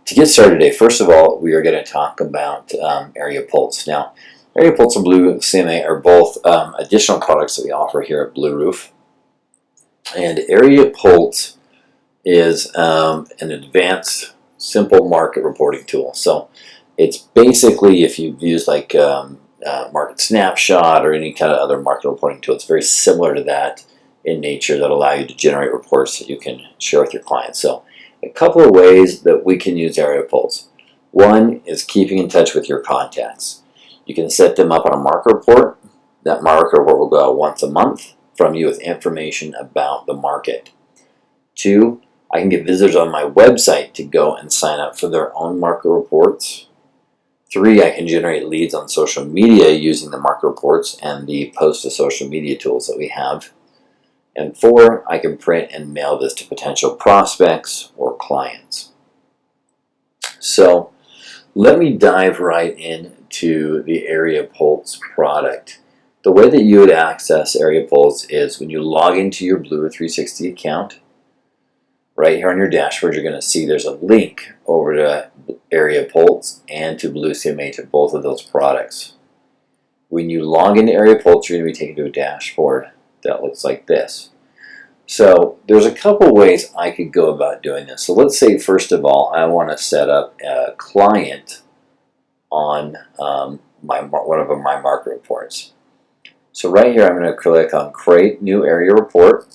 To get started today, first of all, we are going to talk about AreaPulse. Now, AreaPulse and BlueCMA are both additional products that we offer here at Blue Roof. And AreaPulse is an advanced, simple market reporting tool. So it's basically, if you've used like Market Snapshot or any kind of other market reporting tool, it's very similar to that in nature that allow you to generate reports that you can share with your clients. So a couple of ways that we can use AreaPulse. One is keeping in touch with your contacts. You can set them up on a market report. That market report will go out once a month from you with information about the market. Two, I can get visitors on my website to go and sign up for their own market reports. Three, I can generate leads on social media using the market reports and the post to social media tools that we have. And four, I can print and mail this to potential prospects or clients. So let me dive right into the AreaPulse product. The way that you would access AreaPulse is when you log into your Blue 360 account. Right here on your dashboard, you're going to see there's a link over to AreaPulse and to BlueCMA, to both of those products. When you log into AreaPulse, you're going to be taken to a dashboard that looks like this. So there's a couple ways I could go about doing this. So let's say, first of all, I want to set up a client on one of my market reports. So right here, I'm going to click on Create New Area Report.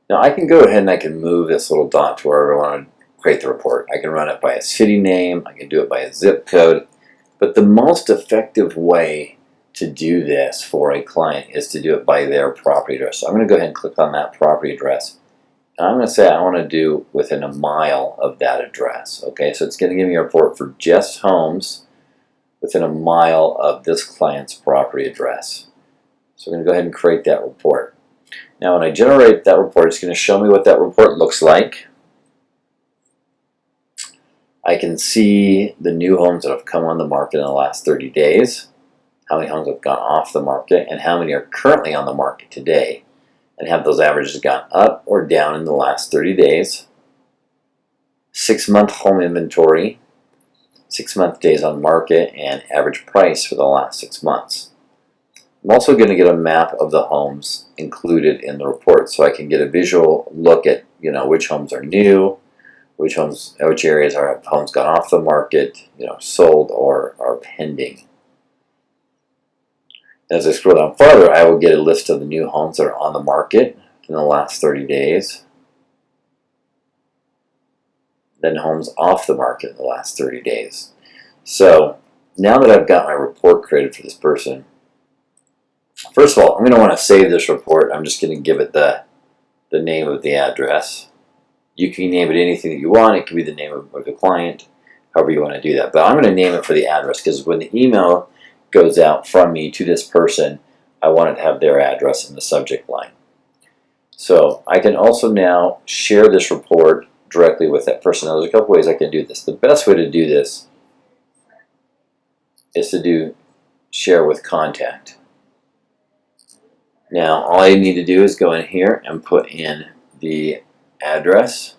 Now I can go ahead and I can move this little dot to wherever I want to create the report. I can run it by a city name, I can do it by a zip code, but the most effective way to do this for a client is to do it by their property address. So I'm going to go ahead and click on that property address. And I'm going to say I want to do within a mile of that address. Okay, so it's going to give me a report for just homes within a mile of this client's property address. So I'm going to go ahead and create that report. Now when I generate that report, it's going to show me what that report looks like. I can see the new homes that have come on the market in the last 30 days, how many homes have gone off the market, and how many are currently on the market today, and have those averages gone up or down in the last 30 days. 6-month home inventory, 6-month days on market, and average price for the last 6 months. I'm also going to get a map of the homes included in the report, so I can get a visual look at which homes are new, which areas have homes gone off the market, sold or are pending. As I scroll down farther, I will get a list of the new homes that are on the market in the last 30 days. Then homes off the market in the last 30 days. So now that I've got my report created for this person, first of all, I'm going to want to save this report. I'm just going to give it the name of the address. You can name it anything that you want. It can be the name of the client, however you want to do that. But I'm going to name it for the address, because when the email goes out from me to this person, I want it to have their address in the subject line. So I can also now share this report directly with that person. Now, there's a couple ways I can do this. The best way to do this is to do share with contact. Now all I need to do is go in here and put in the address,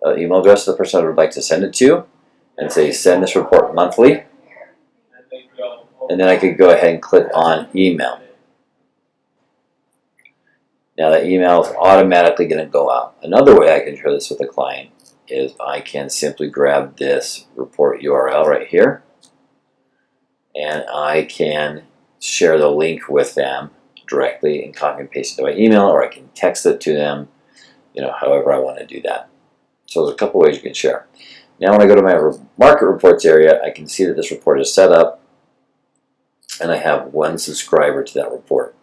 email address of the person I would like to send it to, and say send this report monthly. And then I could go ahead and click on email. Now that email is automatically going to go out. Another way I can share this with a client is I can simply grab this report URL right here, and I can share the link with them directly and copy and paste it to my email, or I can text it to them, however I want to do that. So there's a couple ways you can share. Now when I go to my market reports area, I can see that this report is set up, and I have one subscriber to that report.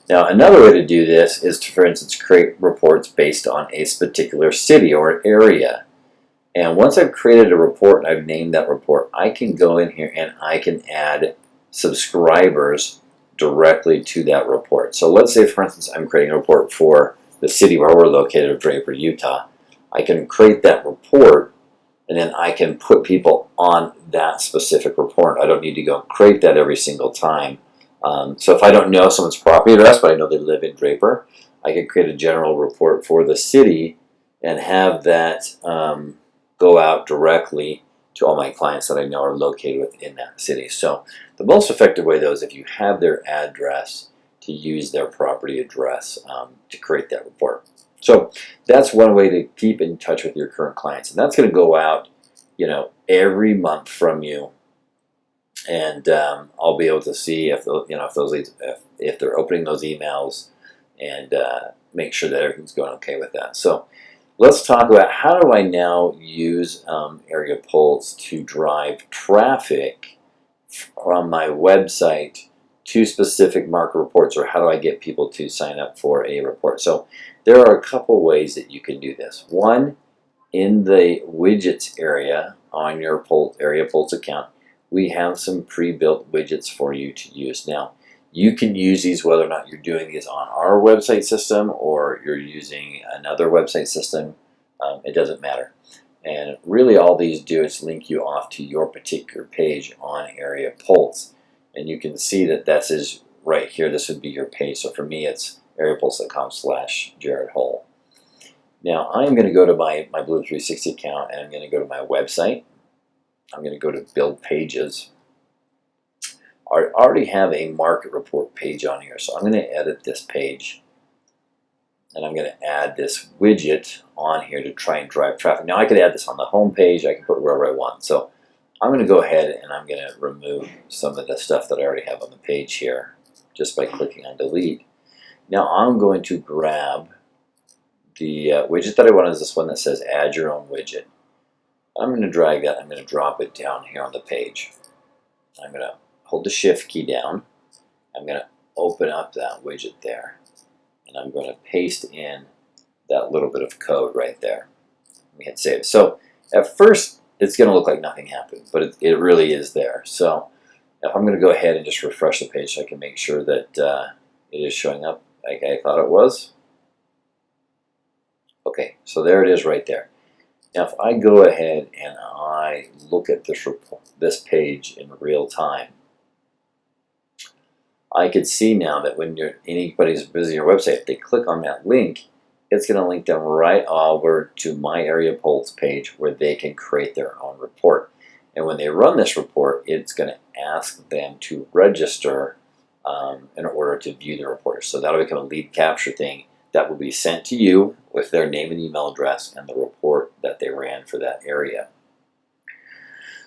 Now another way to do this is to, for instance, create reports based on a particular city or area. And once I've created a report and I've named that report, I can go in here and I can add subscribers directly to that report. So let's say, for instance, I'm creating a report for the city where we're located of Draper, Utah. I can create that report, and then I can put people on that specific report. I don't need to go create that every single time. So if I don't know someone's property address, but I know they live in Draper, I could create a general report for the city and have that go out directly to all my clients that I know are located within that city. So the most effective way, though, is if you have their address, to use their property address to create that report. So that's one way to keep in touch with your current clients, and that's going to go out, every month from you, and I'll be able to see if if those leads, if they're opening those emails, and make sure that everything's going okay with that. So let's talk about how do I now use AreaPulse to drive traffic from my website to specific market reports, or how do I get people to sign up for a report? So there are a couple ways that you can do this. One, in the widgets area on your AreaPulse account, we have some pre-built widgets for you to use. Now, you can use these whether or not you're doing these on our website system or you're using another website system. It doesn't matter. And really all these do is link you off to your particular page on AreaPulse. And you can see that this is right here. This would be your page. So for me, it's areapulse.com/Jared Hull. Now I'm going to go to my Blue 360 account, and I'm going to go to my website. I'm going to go to Build Pages. I already have a market report page on here, so I'm going to edit this page, and I'm going to add this widget on here to try and drive traffic. Now I could add this on the home page. I can put it wherever I want. So I'm going to go ahead and I'm going to remove some of the stuff that I already have on the page here just by clicking on delete. Now I'm going to grab the widget that I want, is this one that says add your own widget. I'm going to drag that. I'm going to drop it down here on the page. I'm going to hold the shift key down. I'm going to open up that widget there, and I'm going to paste in that little bit of code right there. Let me hit save. So at first it's going to look like nothing happened, but it really is there. So if I'm going to go ahead and just refresh the page so I can make sure that it is showing up like I thought it was. Okay, so there it is right there. Now if I go ahead and I look at this page in real time, I could see now that when anybody's visiting your website, if they click on that link, it's going to link them right over to my AreaPulse page where they can create their own report. And when they run this report, it's going to ask them to register in order to view the report. So that'll become a lead capture thing that will be sent to you with their name and email address and the report that they ran for that area.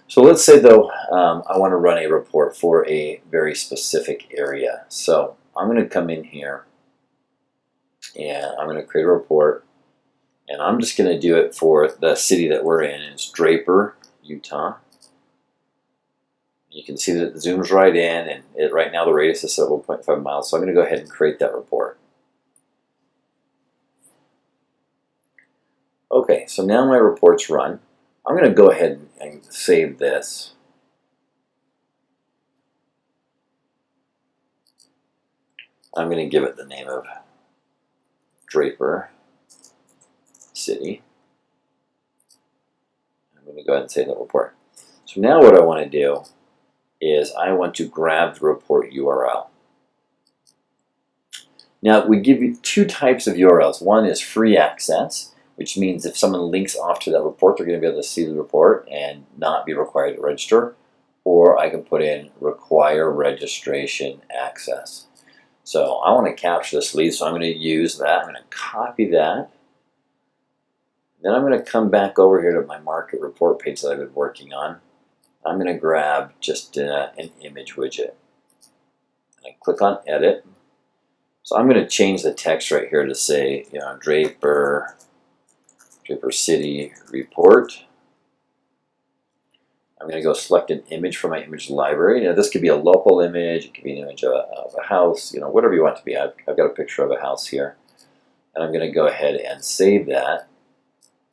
So let's say though I want to run a report for a very specific area. So I'm going to come in here and I'm going to create a report, and I'm just going to do it for the city that we're in. It's Draper, Utah. You can see that it zooms right in, and right now the radius is 7.5 miles. So I'm going to go ahead and create that report. Okay, so now my report's run. I'm going to go ahead and save this. I'm going to give it the name of Draper City. I'm going to go ahead and save that report. So now what I want to do is I want to grab the report URL. Now we give you two types of URLs. One is free access, which means if someone links off to that report, they're going to be able to see the report and not be required to register. Or I can put in require registration access. So I want to capture this lead, so I'm going to use that. I'm going to copy that. Then I'm going to come back over here to my market report page that I've been working on. I'm going to grab just an image widget. And I click on edit. So I'm going to change the text right here to say, Draper City report. I'm going to go select an image from my image library. Now this could be a local image, it could be an image of a house, whatever you want it to be. I've got a picture of a house here. And I'm going to go ahead and save that.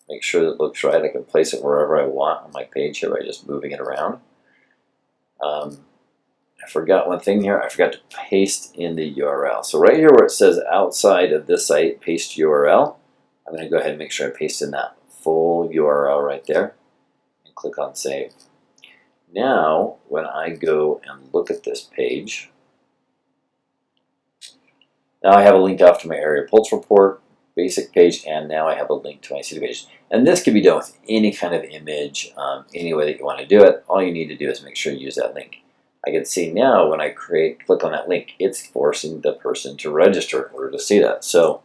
Make sure that it looks right. I can place it wherever I want on my page here by just moving it around. I forgot one thing here. I forgot to paste in the URL. So right here where it says outside of this site, paste URL, I'm going to go ahead and make sure I paste in that full URL right there and click on save. Now, when I go and look at this page, now I have a link off to my AreaPulse report basic page, and now I have a link to my city page. And this can be done with any kind of image, any way that you want to do it. All you need to do is make sure you use that link. I can see now when I click on that link, it's forcing the person to register in order to see that. So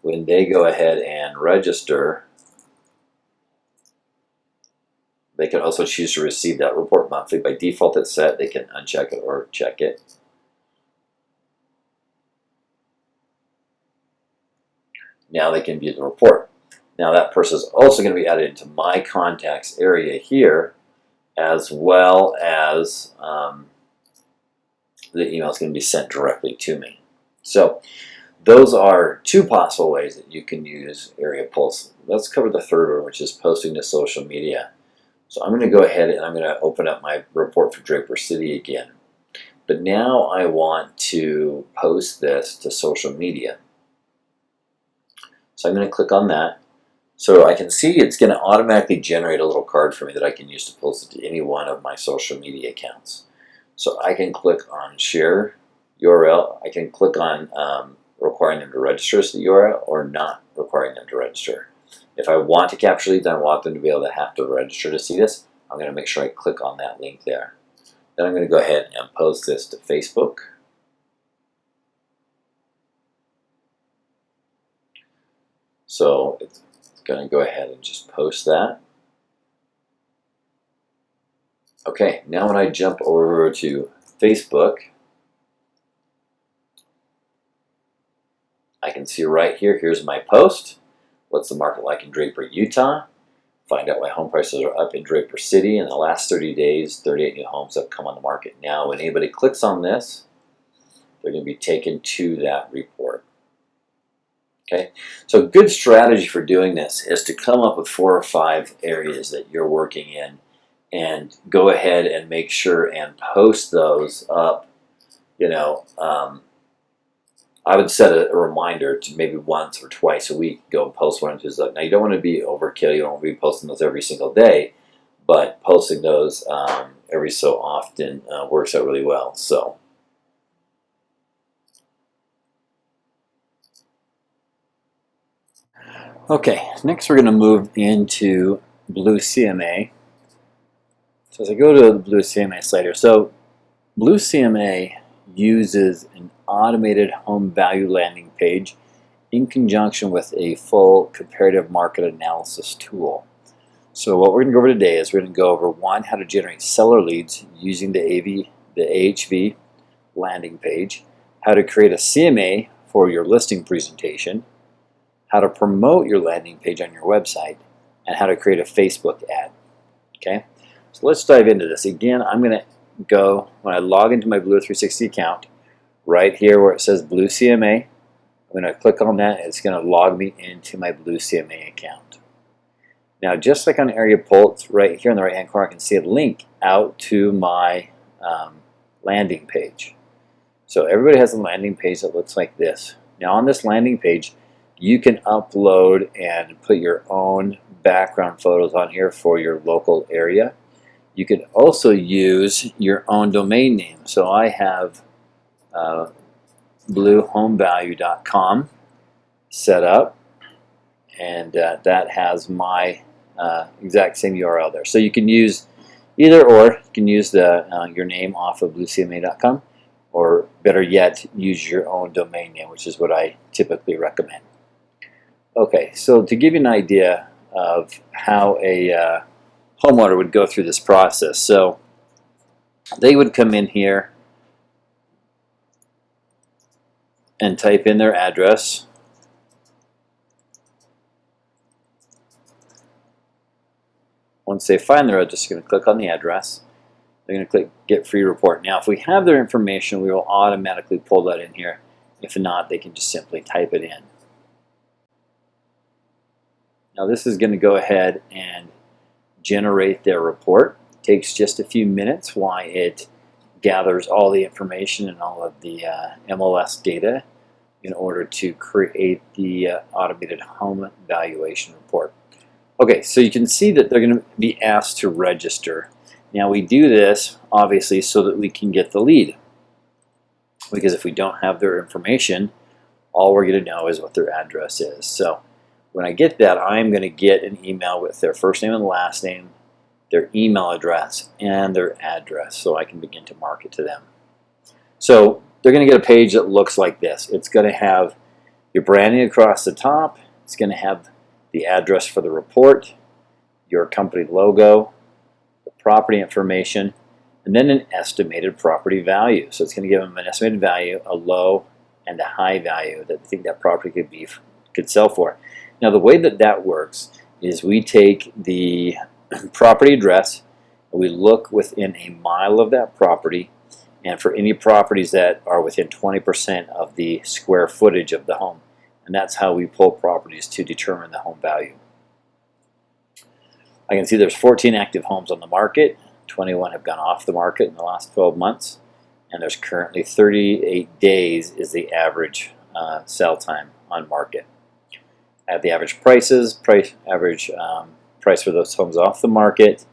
when they go ahead and register, they can also choose to receive that report monthly. By default, it's set. They can uncheck it or check it. Now they can view the report. Now that person is also going to be added into my contacts area here, as well as the email is going to be sent directly to me. So those are two possible ways that you can use AreaPulse. Let's cover the third one, which is posting to social media. So I'm going to go ahead and I'm going to open up my report for Draper City again. But now I want to post this to social media. So I'm going to click on that. So I can see it's going to automatically generate a little card for me that I can use to post it to any one of my social media accounts. So I can click on share URL. I can click on requiring them to register as the URL or not requiring them to register. If I want to capture leads, I want them to be able to have to register to see this, I'm going to make sure I click on that link there. Then I'm going to go ahead and post this to Facebook. So it's going to go ahead and just post that. Okay, now when I jump over to Facebook, I can see right here, here's my post. What's the market like in Draper, Utah? Find out why home prices are up in Draper City. In the last 30 days, 38 new homes have come on the market. Now, when anybody clicks on this, they're going to be taken to that report. Okay, so a good strategy for doing this is to come up with 4 or 5 areas that you're working in and go ahead and make sure and post those up. You know, I would set a reminder to maybe once or twice a week go and post one of those. Now you don't want to be overkill, you don't want to be posting those every single day, but posting those every so often works out really well. So okay, next we're going to move into BlueCMA. So as I go to the BlueCMA site here, so BlueCMA uses an automated home value landing page in conjunction with a full comparative market analysis tool. So what we're going to go over today is we're going to go over 1, how to generate seller leads using the AHV landing page, how to create a CMA for your listing presentation, how to promote your landing page on your website, and how to create a Facebook ad. Okay, so let's dive into this. Again, I'm going to go, when I log into my Blue360 account, right here where it says BlueCMA, I'm going to click on that. It's going to log me into my BlueCMA account. Now, just like on AreaPulse, right here in the right hand corner, I can see a link out to my landing page. So everybody has a landing page that looks like this. Now on this landing page, you can upload and put your own background photos on here for your local area. You can also use your own domain name. So I have bluehomevalue.com set up, and that has my exact same URL there. So you can use either or. You can use your name off of bluecma.com, or better yet, use your own domain name, which is what I typically recommend. Okay, so to give you an idea of how a homeowner would go through this process, so they would come in here and type in their address. Once they find their address, they're going to click on the address. They're going to click Get Free Report. Now, if we have their information, we will automatically pull that in here. If not, they can just simply type it in. Now, this is going to go ahead and generate their report. It takes just a few minutes while it gathers all the information and all of the MLS data in order to create the automated home valuation report. Okay, so you can see that they're going to be asked to register. Now we do this obviously so that we can get the lead, because if we don't have their information, All we're going to know is what their address is. So when I get that, I'm going to get an email with their first name and last name, their email address, and their address, so I can begin to market to them. So they're going to get a page that looks like this. It's going to have your branding across the top. It's going to have the address for the report, your company logo, the property information, and then an estimated property value. So it's going to give them an estimated value, a low and a high value that they think that property could sell for. Now the way that works is we take the property address and we look within a mile of that property, and for any properties that are within 20% of the square footage of the home. And that's how we pull properties to determine the home value. I can see there's 14 active homes on the market, 21 have gone off the market in the last 12 months, and there's currently 38 days is the average sell time on market. I have the average prices, average price for those homes off the market,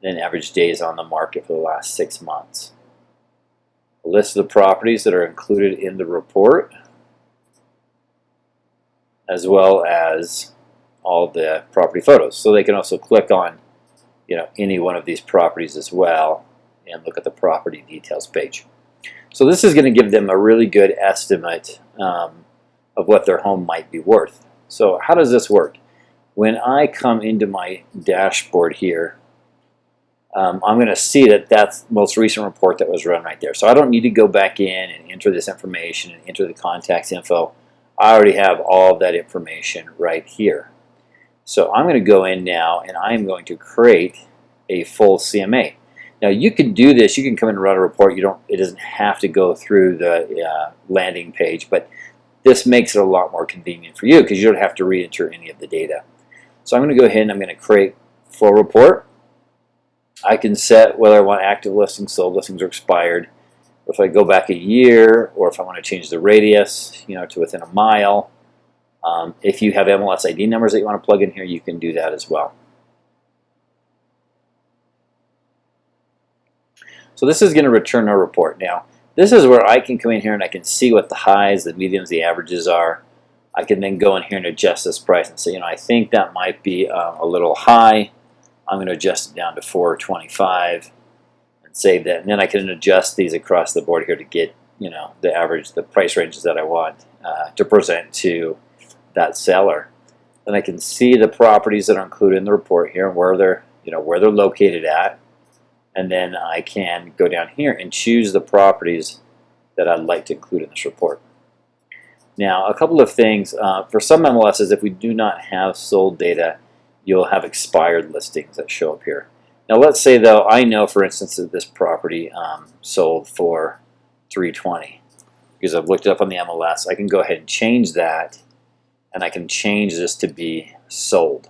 and average days on the market for the last 6 months. A list of the properties that are included in the report, as well as all the property photos. So they can also click on, any one of these properties as well and look at the property details page. So this is going to give them a really good estimate of what their home might be worth. So how does this work? When I come into my dashboard here, I'm going to see that that's the most recent report that was run right there. So I don't need to go back in and enter this information and enter the contacts info. I already have all of that information right here. So I'm going to go in now and I'm going to create a full CMA. Now you can do this, you can come in and run a report. It doesn't have to go through the landing page, but this makes it a lot more convenient for you because you don't have to re-enter any of the data. So I'm going to go ahead and I'm going to create full report. I can set whether I want active listings, sold listings, or expired. If I go back a year, or if I want to change the radius, to within a mile. If you have MLS ID numbers that you want to plug in here, you can do that as well. So this is going to return our report. Now, this is where I can come in here and I can see what the highs, the mediums, the averages are. I can then go in here and adjust this price and say, I think that might be a little high. I'm going to adjust it down to 425 and save that. And then I can adjust these across the board here to get, the average, the price ranges that I want to present to that seller. Then I can see the properties that are included in the report here and where they're, where they're located at. And then I can go down here and choose the properties that I'd like to include in this report. Now, a couple of things. For some MLSs, if we do not have sold data, you'll have expired listings that show up here. Now, let's say, though, I know, for instance, that this property sold for $320 because I've looked it up on the MLS. I can go ahead and change that, and I can change this to be sold.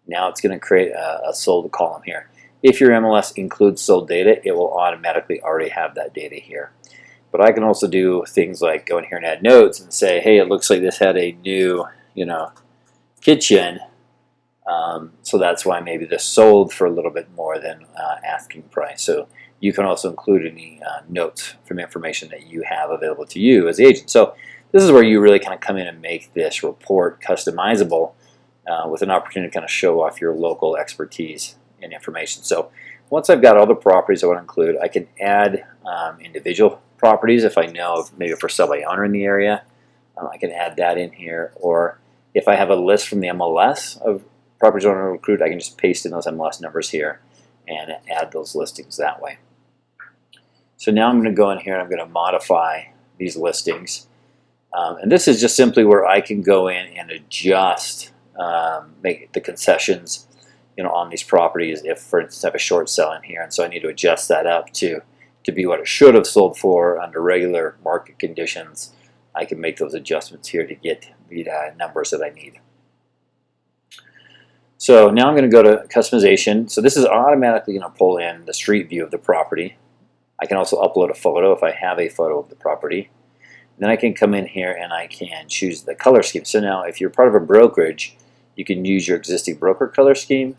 Now it's going to create a sold column here. If your MLS includes sold data, it will automatically already have that data here. But I can also do things like go in here and add notes and say, hey, it looks like this had a new, kitchen. So that's why maybe this sold for a little bit more than asking price. So you can also include any notes from information that you have available to you as the agent. So this is where you really kind of come in and make this report customizable with an opportunity to kind of show off your local expertise and information. So once I've got all the properties I want to include, I can add individual properties if I know maybe for sale by owner in the area. I can add that in here, or if I have a list from the MLS of properties I want to recruit, I can just paste in those MLS numbers here and add those listings that way. So now I'm going to go in here and I'm going to modify these listings. And this is just simply where I can go in and adjust, make the concessions on these properties. If, for instance, I have a short sell in here, and so I need to adjust that up to be what it should have sold for under regular market conditions, I can make those adjustments here to get the numbers that I need. So now I'm going to go to customization. So this is automatically going to pull in the street view of the property. I can also upload a photo if I have a photo of the property. And then I can come in here and I can choose the color scheme. So now if you're part of a brokerage, you can use your existing broker color scheme,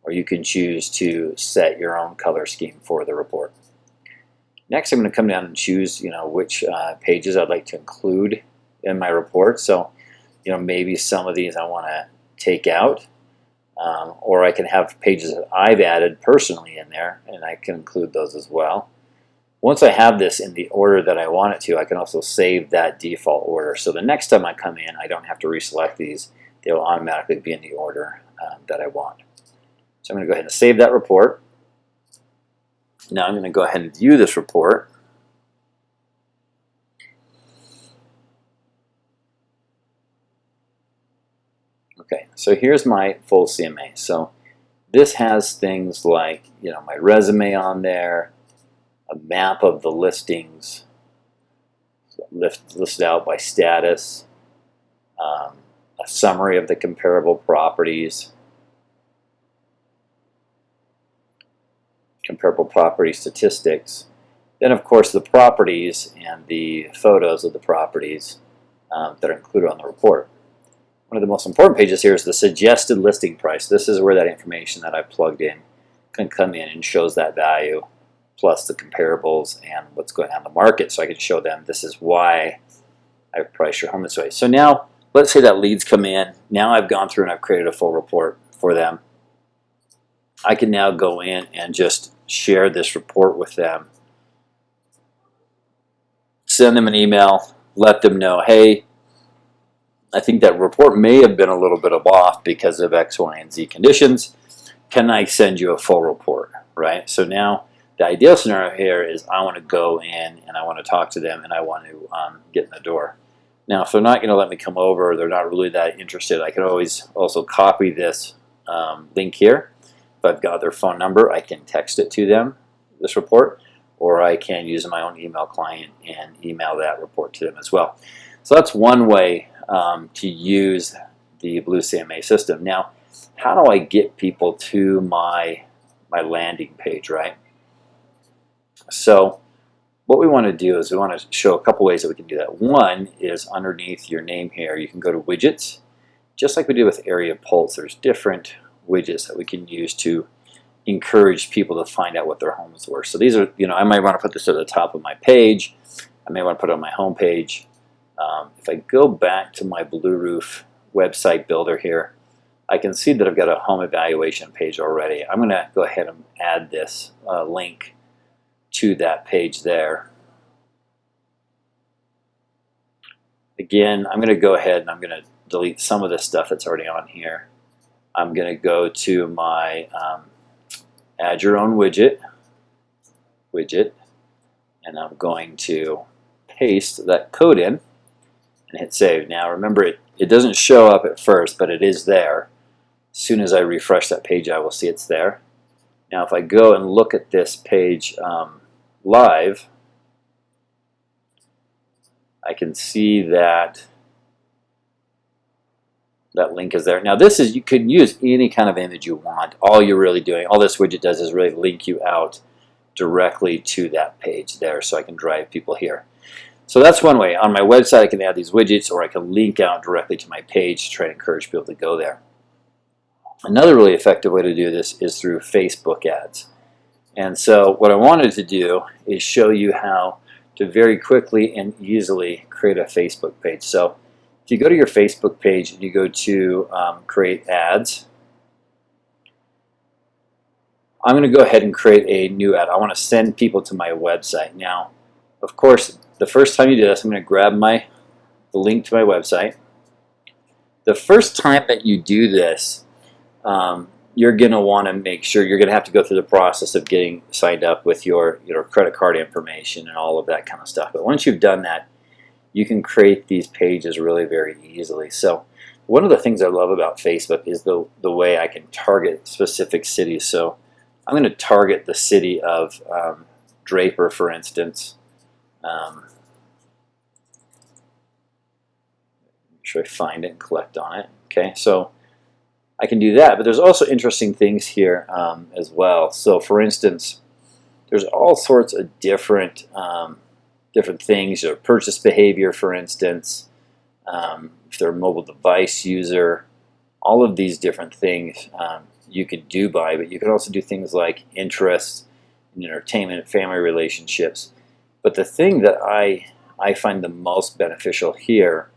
or you can choose to set your own color scheme for the report. Next, I'm going to come down and choose, which pages I'd like to include in my report. So, maybe some of these I want to take out, or I can have pages that I've added personally in there, and I can include those as well. Once I have this in the order that I want it to, I can also save that default order. So the next time I come in, I don't have to reselect these. They'll automatically be in the order that I want. So I'm going to go ahead and save that report. Now I'm going to go ahead and view this report. Okay, so here's my full CMA. So this has things like, my resume on there, a map of the listings, listed out by status, a summary of the comparable properties, comparable property statistics, then of course the properties and the photos of the properties that are included on the report. One of the most important pages here is the suggested listing price. This is where that information that I plugged in can come in and shows that value, plus the comparables and what's going on in the market, so I can show them this is why I've priced your home this way. So now, let's say that leads come in. Now I've gone through and I've created a full report for them. I can now go in and just share this report with them. Send them an email, let them know, hey, I think that report may have been a little bit off because of X, Y, and Z conditions. Can I send you a full report, right? So now the ideal scenario here is I want to go in and I want to talk to them and I want to get in the door. Now, if they're not going to let me come over, or they're not really that interested, I can always also copy this link here. If I've got their phone number, I can text it to them, this report, or I can use my own email client and email that report to them as well. So that's one way to use the BlueCMA system. Now, how do I get people to my landing page, right? So what we want to do is we want to show a couple ways that we can do that. One is underneath your name here, you can go to widgets. Just like we did with AreaPulse, there's different widgets that we can use to encourage people to find out what their homes were. So these are, I might want to put this at the top of my page. I may want to put it on my home page. If I go back to my Blue Roof website builder here, I can see that I've got a home evaluation page already. I'm going to go ahead and add this link to that page there. Again, I'm going to go ahead and I'm going to delete some of this stuff that's already on here. I'm going to go to my add your own widget, and I'm going to paste that code in and hit save. Now remember, it doesn't show up at first, but it is there. As soon as I refresh that page, I will see it's there. Now if I go and look at this page live, I can see that that link is there. Now this is, you can use any kind of image you want. All you're really doing, all this widget does is really link you out directly to that page there, so I can drive people here. So that's one way. On my website I can add these widgets, or I can link out directly to my page to try to encourage people to go there. Another really effective way to do this is through Facebook ads. And so what I wanted to do is show you how to very quickly and easily create a Facebook page. So if you go to your Facebook page and you go to create ads, I'm going to go ahead and create a new ad. I want to send people to my website. Now, of course, the first time you do this, I'm going to grab the link to my website. The first time that you do this, you're going to want to make sure you're going to have to go through the process of getting signed up with your credit card information and all of that kind of stuff. But once you've done that, you can create these pages really very easily. So one of the things I love about Facebook is the way I can target specific cities. So I'm going to target the city of Draper, for instance. Make sure I find it and collect on it. Okay, so I can do that, but there's also interesting things here as well. So for instance, there's all sorts of different things, or purchase behavior, for instance, if they're a mobile device user, all of these different things you can do by, but you can also do things like interests and entertainment, family relationships. But the thing that I find the most beneficial here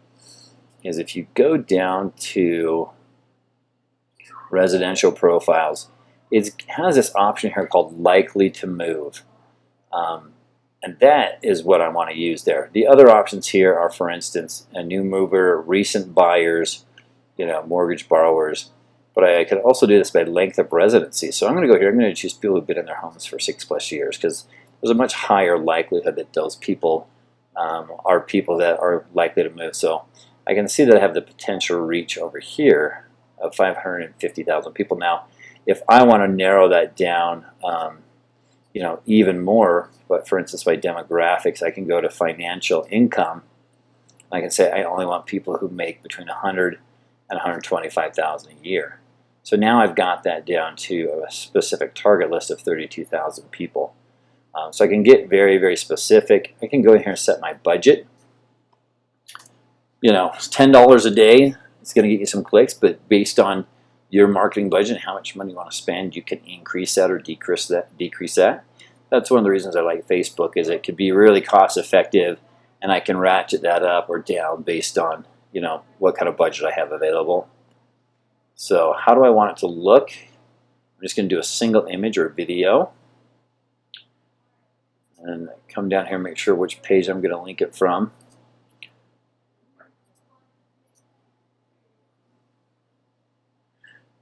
is if you go down to residential profiles, it has this option here called likely to move. And that is what I want to use there. The other options here are, for instance, a new mover, recent buyers, mortgage borrowers. But I could also do this by length of residency. So I'm going to go here. I'm going to choose people who've been in their homes for 6+ years, because there's a much higher likelihood that those people are people that are likely to move. So I can see that I have the potential reach over here of 550,000 people. Now, if I want to narrow that down, even more, but for instance, by demographics, I can go to financial income. I can say I only want people who make between 100 and 125,000 a year. So now I've got that down to a specific target list of 32,000 people. So I can get very, very specific. I can go in here and set my budget. It's $10 a day. It's going to get you some clicks, but based on your marketing budget and how much money you want to spend, you can increase that or decrease that. That's one of the reasons I like Facebook, is it could be really cost effective, and I can ratchet that up or down based on what kind of budget I have available. So how do I want it to look? I'm just going to do a single image or video, and come down here and make sure which page I'm going to link it from.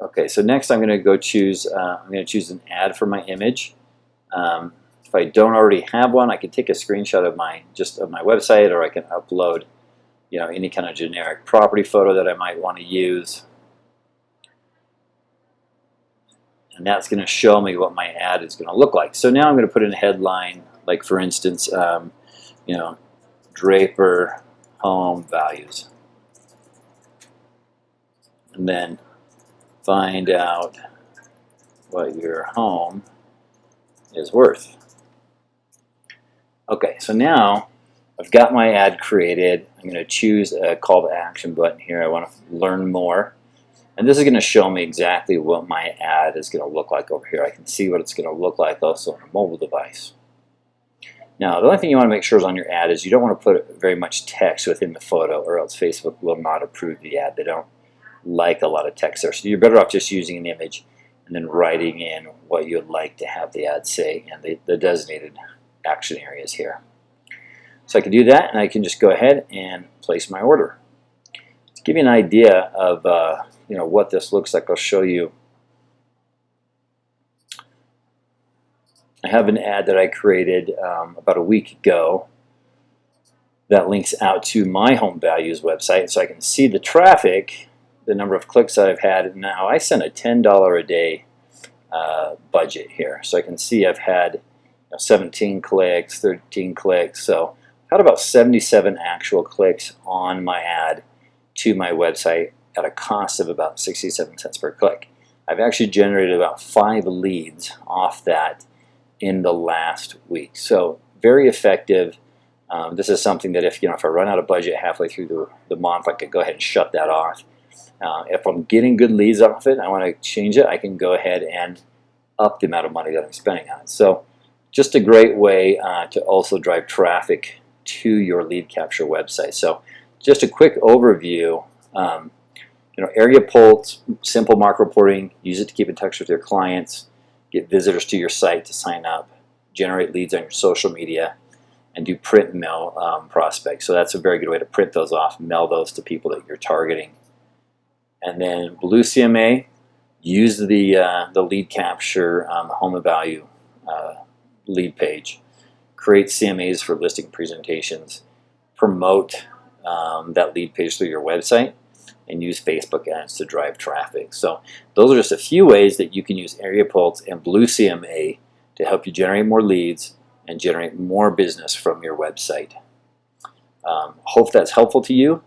Okay, so next I'm going to go choose. I'm going to choose an ad for my image. If I don't already have one, I can take a screenshot of my website, or I can upload, any kind of generic property photo that I might want to use, and that's going to show me what my ad is going to look like. So now I'm going to put in a headline, like for instance, Draper home values, and then find out what your home is worth. Okay, so now I've got my ad created. I'm going to choose a call to action button here. I want to learn more. And this is going to show me exactly what my ad is going to look like over here. I can see what it's going to look like also on a mobile device. Now, the only thing you want to make sure is on your ad is you don't want to put very much text within the photo, or else Facebook will not approve the ad. They don't like a lot of text there. So you're better off just using an image and then writing in what you'd like to have the ad say and the designated action areas here. So I can do that, and I can just go ahead and place my order. To give you an idea of what this looks like, I'll show you. I have an ad that I created about a week ago that links out to my home values website, so I can see the traffic, the number of clicks that I've had. Now I sent a $10 a day budget here, so I can see I've had 17 clicks, 13 clicks, so I've had about 77 actual clicks on my ad to my website at a cost of about 67 cents per click. I've actually generated about 5 leads off that in the last week, so very effective. This is something that if I run out of budget halfway through the month, I could go ahead and shut that off. If I'm getting good leads off it, I want to change it, I can go ahead and up the amount of money that I'm spending on it. So just a great way to also drive traffic to your lead capture website. So just a quick overview. AreaPulse, simple market reporting, use it to keep in touch with your clients, get visitors to your site to sign up, generate leads on your social media, and do print and mail prospects. So that's a very good way to print those off, mail those to people that you're targeting. And then BlueCMA, use the lead capture home of value lead page, create CMAs for listing presentations, promote that lead page through your website, and use Facebook ads to drive traffic. So those are just a few ways that you can use AreaPulse and BlueCMA to help you generate more leads and generate more business from your website. Hope that's helpful to you.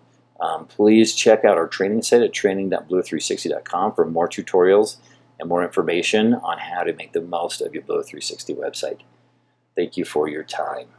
Please check out our training site at training.blue360.com for more tutorials and more information on how to make the most of your Blue 360 website. Thank you for your time.